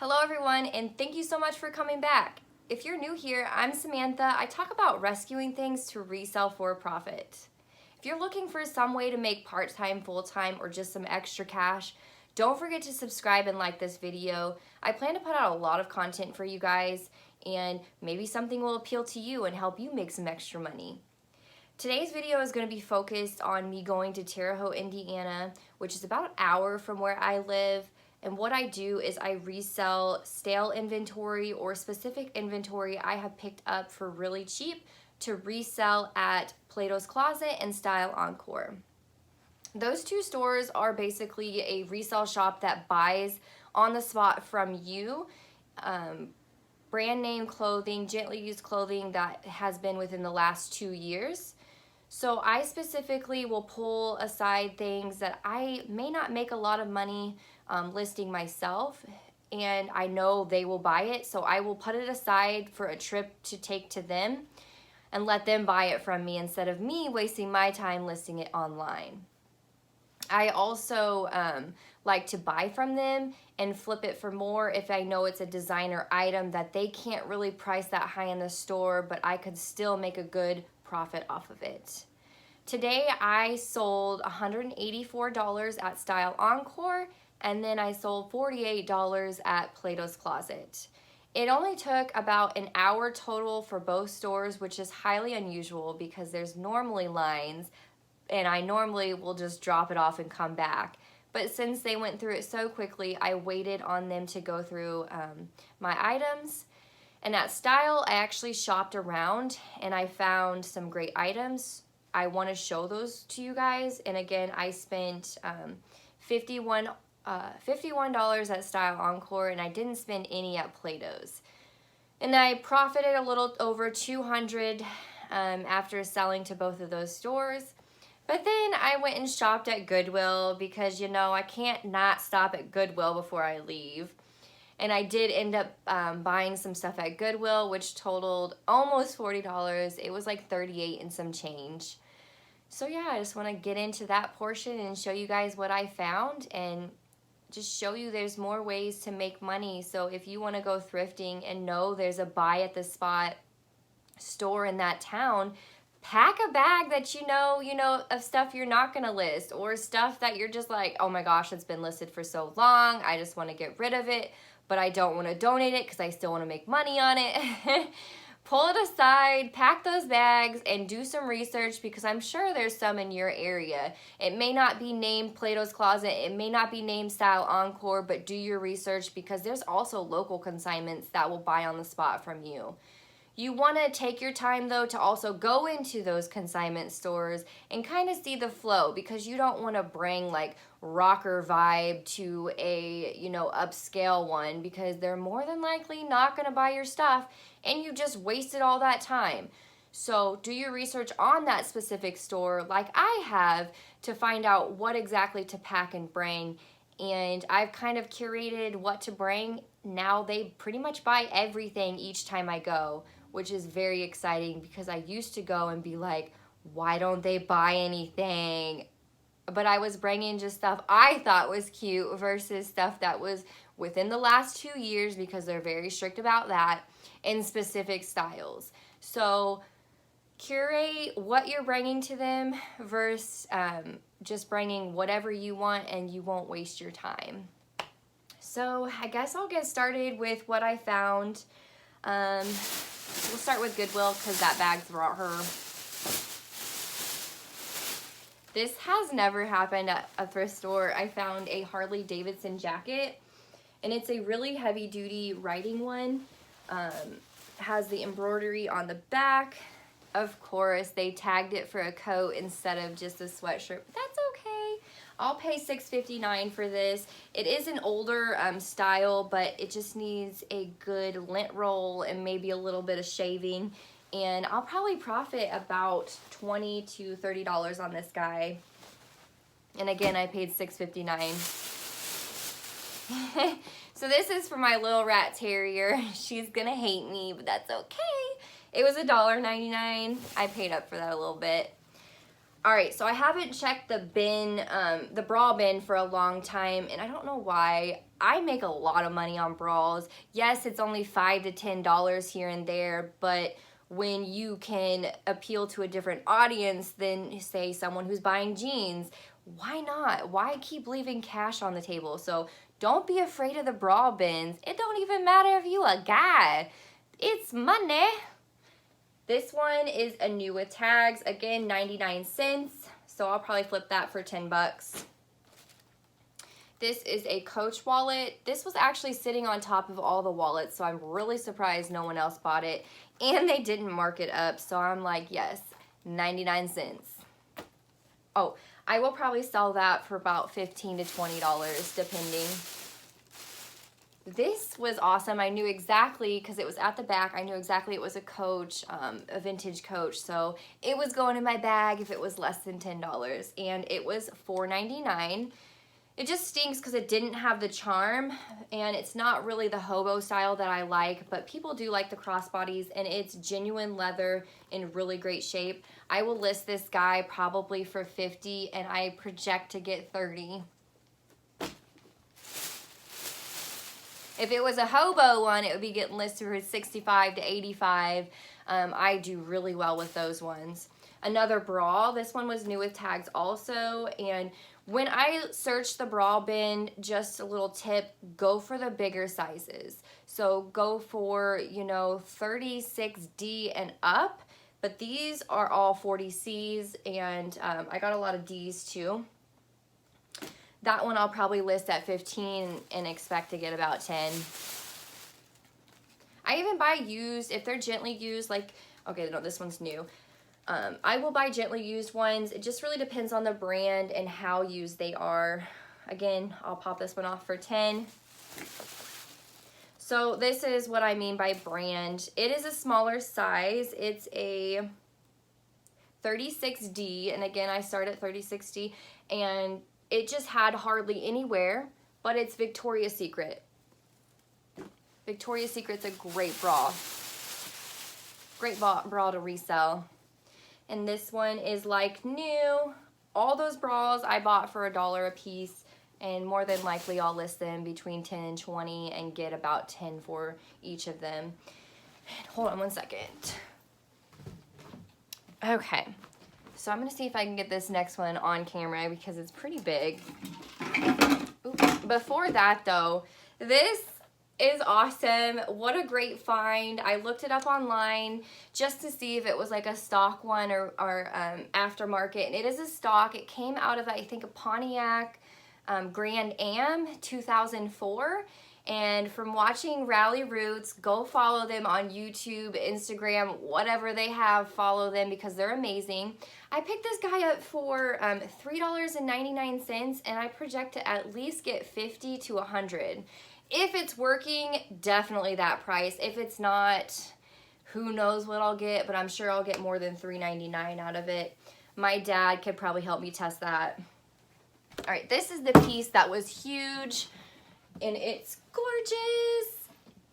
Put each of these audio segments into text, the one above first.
Hello everyone, and thank you so much for coming back. If you're new here, I'm Samantha. I talk about rescuing things to resell for a profit. If you're looking for some way to make part-time, full-time, or just some extra cash, don't forget to subscribe and like this video. I plan to put out a lot of content for you guys, and maybe something will appeal to you and help you make some extra money. Today's video is going to be focused on me going to Terre Haute, Indiana, which is about an hour from where I live. And what I do is I resell stale inventory or specific inventory I have picked up for really cheap to resell at Plato's Closet and Style Encore. Those two stores are basically a resale shop that buys on the spot from you brand name clothing, gently used clothing that has been within the last 2 years. So I specifically will pull aside things that I may not make a lot of money listing myself, and I know they will buy it, so I will put it aside for a trip to take to them and let them buy it from me instead of me wasting my time listing it online. I also like to buy from them and flip it for more if I know it's a designer item that they can't really price that high in the store, but I could still make a good profit off of it. Today I sold $184 at Style Encore, and then I sold $48 at Plato's Closet. It only took about an hour total for both stores, which is highly unusual because there's normally lines, and I normally will just drop it off and come back. But since they went through it so quickly, I waited on them to go through my items. And at Style, I actually shopped around and I found some great items. I want to show those to you guys. And again, I spent $51 at Style Encore, and I didn't spend any at Plato's. And I profited a little over $200 after selling to both of those stores. But then I went and shopped at Goodwill because, you know, I can't not stop at Goodwill before I leave. And I did end up buying some stuff at Goodwill, which totaled almost $40. It was like $38 and some change. So yeah, I just want to get into that portion and show you guys what I found and just show you there's more ways to make money. So if you want to go thrifting and know there's a buy at the spot store in that town, pack a bag that you know of stuff you're not going to list, or stuff that you're just like, oh my gosh, it's been listed for so long, I just want to get rid of it, but I don't want to donate it because I still want to make money on it. Pull it aside, pack those bags, and do some research because I'm sure there's some in your area. It may not be named Plato's Closet, it may not be named Style Encore, but do your research because there's also local consignments that will buy on the spot from you. You want to take your time though to also go into those consignment stores and kind of see the flow, because you don't want to bring like rocker vibe to a, upscale one, because they're more than likely not going to buy your stuff and you just wasted all that time. So do your research on that specific store like I have to find out what exactly to pack and bring. And I've kind of curated what to bring. Now they pretty much buy everything each time I go, which is very exciting because I used to go and be like, why don't they buy anything? But I was bringing just stuff I thought was cute versus stuff that was within the last 2 years, because they're very strict about that, in specific styles. So curate what you're bringing to them versus just bringing whatever you want, and you won't waste your time. So I guess I'll get started with what I found. We'll start with Goodwill because that bag brought her. This has never happened at a thrift store. I found a Harley Davidson jacket, and it's a really heavy duty riding one. Has the embroidery on the back. Of course, they tagged it for a coat instead of just a sweatshirt, but that's okay. I'll pay $6.59 for this. It is an older style, but it just needs a good lint roll and maybe a little bit of shaving. And I'll probably profit about $20 to $30 on this guy. And again, I paid $6.59. So this is for my little rat terrier. She's gonna hate me, but that's okay. It was $1.99. I paid up for that a little bit. All right, so I haven't checked the bin, the bra bin for a long time, and I don't know why. I make a lot of money on bras. Yes, it's only $5 to $10 here and there, but when you can appeal to a different audience than, say, someone who's buying jeans, why not? Why keep leaving cash on the table? So don't be afraid of the bra bins. It don't even matter if you a guy. It's money. This one is a new with tags. Again, 99 cents. So I'll probably flip that for 10 bucks. This is a Coach wallet. This was actually sitting on top of all the wallets, so I'm really surprised no one else bought it. And they didn't mark it up, so I'm like, yes, 99 cents. Oh, I will probably sell that for about $15 to $20, depending. This was awesome. I knew exactly, because it was at the back, I knew exactly it was a Coach, a vintage Coach. So it was going in my bag if it was less than $10. And it was $4.99. It just stinks because it didn't have the charm. And it's not really the hobo style that I like. But people do like the crossbodies. And it's genuine leather in really great shape. I will list this guy probably for $50. And I project to get $30. If it was a hobo one, it would be getting listed for $65 to $85. I do really well with those ones. Another bra, this one was new with tags also. And when I searched the bra bin, just a little tip, go for the bigger sizes. So go for, 36D and up. But these are all 40Cs, and I got a lot of Ds too. That one I'll probably list at 15 and expect to get about 10. I even buy used, if they're gently used, like, okay, no, this one's new. I will buy gently used ones. It just really depends on the brand and how used they are. Again, I'll pop this one off for 10. So this is what I mean by brand. It is a smaller size. It's a 36D, and again, I start at 36D, and it just had hardly anywhere, but it's Victoria's Secret. Victoria's Secret's a great bra. Great bra to resell. And this one is like new. All those bras I bought for $1 a piece, and more than likely I'll list them between 10 and 20 and get about 10 for each of them. And hold on one second. Okay. So I'm going to see if I can get this next one on camera because it's pretty big. Ooh. Before that, though, this is awesome. What a great find. I looked it up online just to see if it was like a stock one or aftermarket. And it is a stock. It came out of, I think, a Pontiac Grand Am 2004. And from watching Rally Roots, go follow them on YouTube, Instagram, whatever they have, follow them because they're amazing. I picked this guy up for $3.99, and I project to at least get 50 to 100. If it's working, definitely that price. If it's not, who knows what I'll get, but I'm sure I'll get more than $3.99 out of it. My dad could probably help me test that. All right, this is the piece that was huge. And it's gorgeous.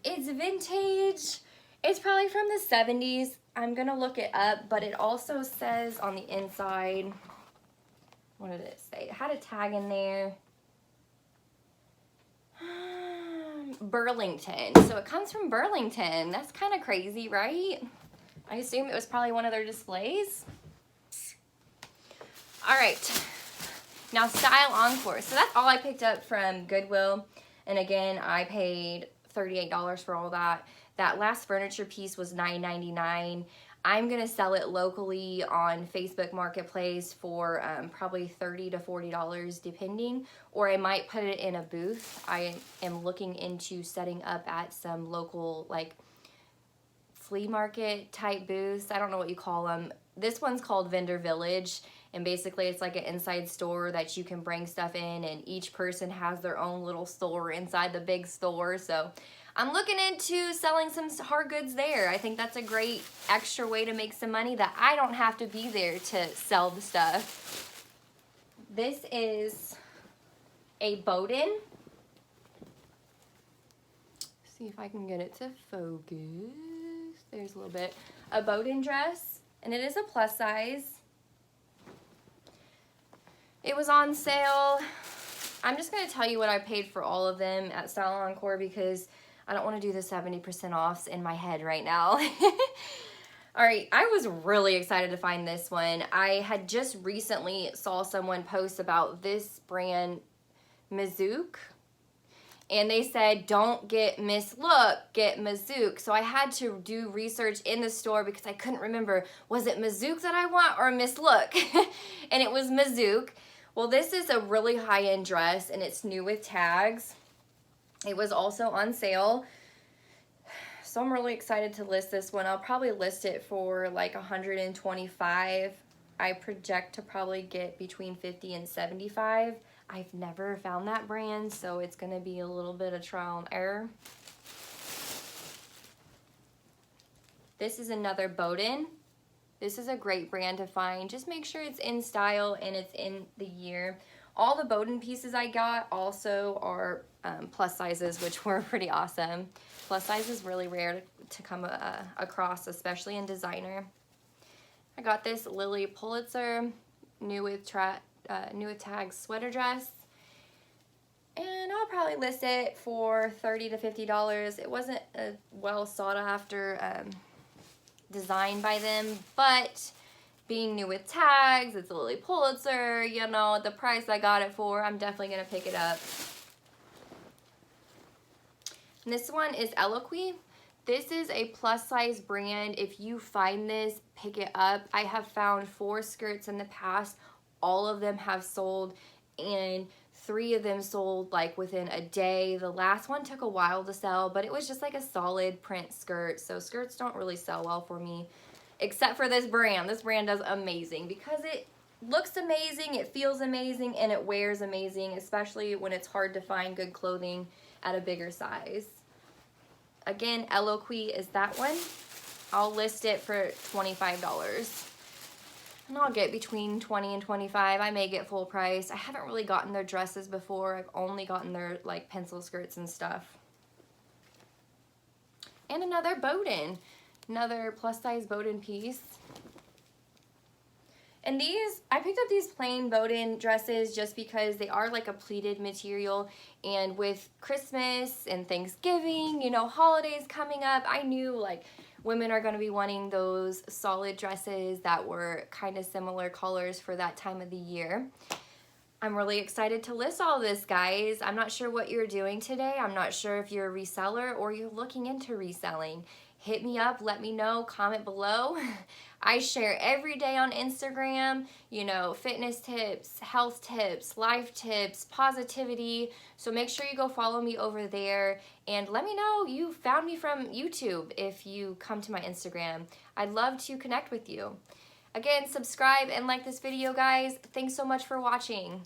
It's vintage. It's probably from the 70s. I'm going to look it up, but it also says on the inside, what did it say? It had a tag in there. Burlington. So it comes from Burlington. That's kind of crazy, right? I assume it was probably one of their displays. All right. Now, Style Encore. So that's all I picked up from Goodwill. And again, I paid $38 for all that. That last furniture piece was $9.99. I'm going to sell it locally on Facebook Marketplace for probably $30 to $40 depending. Or I might put it in a booth. I am looking into setting up at some local like flea market type booths. I don't know what you call them. This one's called Vendor Village. And basically it's like an inside store that you can bring stuff in, and each person has their own little store inside the big store. So I'm looking into selling some hard goods there. I think that's a great extra way to make some money that I don't have to be there to sell the stuff. This is a Bowden. See if I can get it to focus. There's a little bit. A Bowden dress, and it is a plus size. It was on sale. I'm just going to tell you what I paid for all of them at Style Encore because I don't want to do the 70% offs in my head right now. All right, I was really excited to find this one. I had just recently saw someone post about this brand, Mizook. And they said, don't get Miss Look, get Mizook. So I had to do research in the store because I couldn't remember, was it Mizook that I want or Miss Look? And it was Mizook. Well, this is a really high-end dress, and it's new with tags. It was also on sale. So I'm really excited to list this one. I'll probably list it for like $125. I project to probably get between $50 and $75. I've never found that brand, so it's going to be a little bit of trial and error. This is another Bowden. This is a great brand to find. Just make sure it's in style and it's in the year. All the Bowden pieces I got also are plus sizes, which were pretty awesome. Plus size is really rare to come across, especially in designer. I got this Lily Pulitzer new with tags sweater dress, and I'll probably list it for $30 to $50. It wasn't a well sought after design by them, but being new with tags, it's a Lily Pulitzer, you know, the price I got it for, I'm definitely gonna pick it up. And this one is Eloquii. This is a plus size brand. If you find this, pick it up. I have found 4 skirts in the past. All of them have sold, and 3 of them sold like within a day. The last one took a while to sell, but it was just like a solid print skirt. So skirts don't really sell well for me, except for this brand. This brand does amazing because it looks amazing, it feels amazing, and it wears amazing, especially when it's hard to find good clothing at a bigger size. Again, Eloquii is that one. I'll list it for $25. And I'll get between $20 and $25. I may get full price. I haven't really gotten their dresses before. I've only gotten their like pencil skirts and stuff. And another Bowden. Another plus size Bowden piece. And these, I picked up these plain Bowden dresses just because they are like a pleated material, and with Christmas and Thanksgiving, you know, holidays coming up, I knew like women are going to be wanting those solid dresses that were kind of similar colors for that time of the year. I'm really excited to list all this, guys. I'm not sure what you're doing today. I'm not sure if you're a reseller or you're looking into reselling. Hit me up, let me know, comment below. I share every day on Instagram, you know, fitness tips, health tips, life tips, positivity. So make sure you go follow me over there and let me know you found me from YouTube if you come to my Instagram. I'd love to connect with you. Again, subscribe and like this video, guys. Thanks so much for watching.